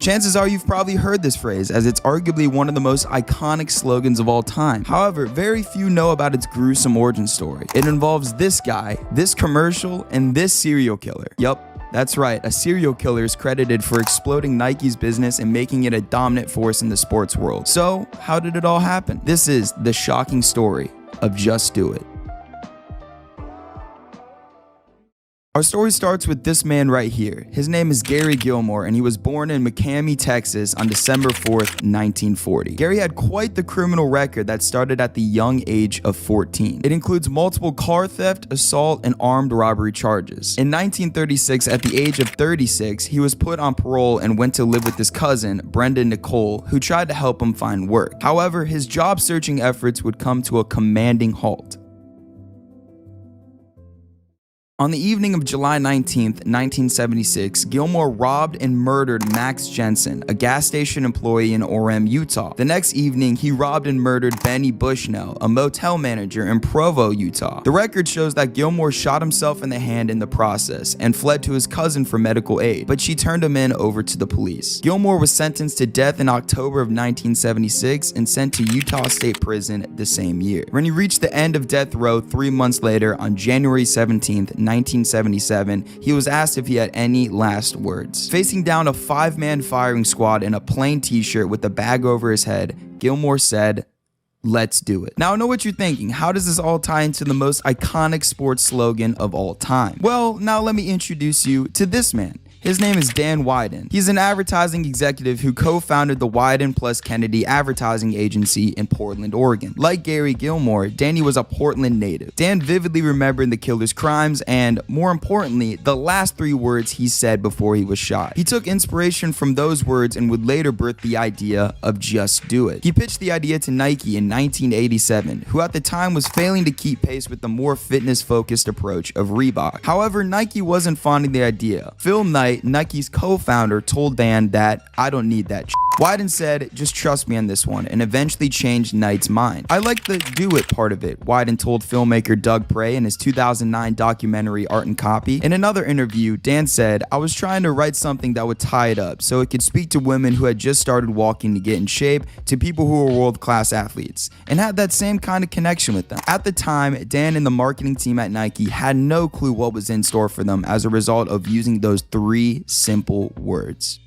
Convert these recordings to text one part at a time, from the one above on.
Chances are you've probably heard this phrase, as it's arguably one of the most iconic slogans of all time. However, very few know about its gruesome origin story. It involves this guy, this commercial, and this serial killer. Yup. That's right, a serial killer is credited for exploding Nike's business and making it a dominant force in the sports world. So, how did it all happen? This is the shocking story of Just Do It. Our story starts with this man right here. His name is Gary Gilmore, and he was born in McCamey, Texas on December 4th, 1940. Gary had quite the criminal record that started at the young age of 14. It includes multiple car theft, assault, and armed robbery charges. In 1936, at the age of 36, he was put on parole and went to live with his cousin, Brendan Nicole, who tried to help him find work. However, his job searching efforts would come to a commanding halt. On the evening of July 19th, 1976, Gilmore robbed and murdered Max Jensen, a gas station employee in Orem, Utah. The next evening, he robbed and murdered Benny Bushnell, a motel manager in Provo, Utah. The record shows that Gilmore shot himself in the hand in the process and fled to his cousin for medical aid, but she turned him over to the police. Gilmore was sentenced to death in October of 1976 and sent to Utah State Prison the same year. When he reached the end of death row 3 months later on January 17th, 1977, he was asked if he had any last words. Facing down a 5-man firing squad in a plain t-shirt with a bag over his head, Gilmore said, "Let's do it." Now, I know what you're thinking. How does this all tie into the most iconic sports slogan of all time? Well, now let me introduce you to this man. His name is Dan Wieden. He's an advertising executive who co-founded the Wieden plus Kennedy advertising agency in Portland, Oregon. Like Gary Gilmore, Danny was a Portland native. Dan vividly remembered the killer's crimes and, more importantly, the last 3 words he said before he was shot. He took inspiration from those words and would later birth the idea of Just Do It. He pitched the idea to Nike in 1987, who at the time was failing to keep pace with the more fitness-focused approach of Reebok. However, Nike wasn't fond of the idea. Phil Knight, Nike's co-founder, told Dan that, "I don't need that shit." Wieden said, "Just trust me on this one," and eventually changed Knight's mind. "I like the do it part of it," Wieden told filmmaker Doug Prey in his 2009 documentary Art and Copy. In another interview, Dan said, "I was trying to write something that would tie it up so it could speak to women who had just started walking to get in shape, to people who were world-class athletes, and had that same kind of connection with them." At the time, Dan and the marketing team at Nike had no clue what was in store for them as a result of using those 3 simple words.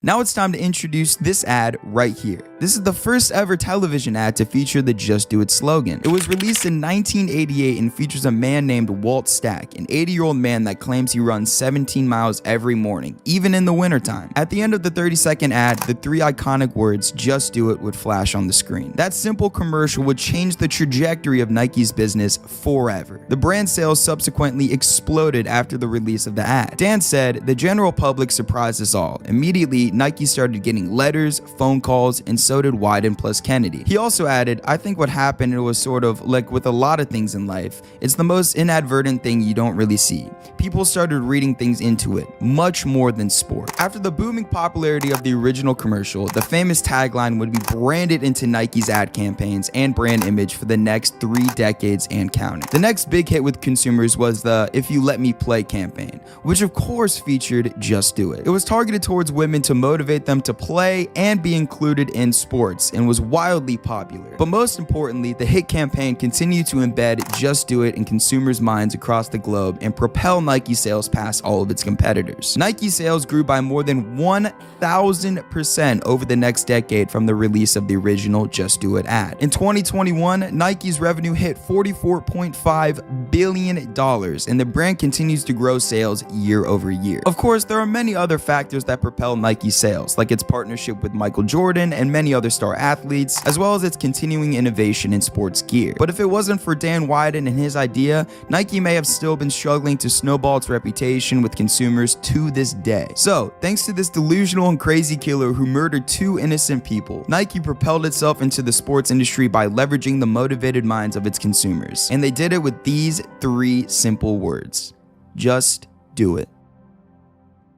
Now it's time to introduce this ad right here. This is the first ever television ad to feature the Just Do It slogan. It was released in 1988 and features a man named Walt Stack, an 80-year-old man that claims he runs 17 miles every morning, even in the wintertime. At the end of the 30-second ad, the 3 iconic words, "Just Do It," would flash on the screen. That simple commercial would change the trajectory of Nike's business forever. The brand sales subsequently exploded after the release of the ad. Dan said, "The general public surprised us all. Immediately, Nike started getting letters, phone calls, and so did Wieden plus Kennedy." He also added, "I think what happened, it was sort of like with a lot of things in life. It's the most inadvertent thing you don't really see. People started reading things into it, much more than sport." After the booming popularity of the original commercial, the famous tagline would be branded into Nike's ad campaigns and brand image for the next 3 decades and counting. The next big hit with consumers was the "If You Let Me Play" campaign, which of course featured Just Do It. It was targeted towards women to motivate them to play and be included in sports, and was wildly popular. But most importantly, the hit campaign continued to embed Just Do It in consumers' minds across the globe and propel Nike sales past all of its competitors. Nike sales grew by more than 1,000% over the next decade from the release of the original Just Do It ad. In 2021, Nike's revenue hit $44.5 billion, and the brand continues to grow sales year over year. Of course, there are many other factors that propel Nike sales, like its partnership with Michael Jordan and many other star athletes, as well as its continuing innovation in sports gear. But if it wasn't for Dan Wieden and his idea, Nike may have still been struggling to snowball its reputation with consumers to this day. So, thanks to this delusional and crazy killer who murdered 2 innocent people, Nike propelled itself into the sports industry by leveraging the motivated minds of its consumers. And they did it with these 3 simple words: Just do it.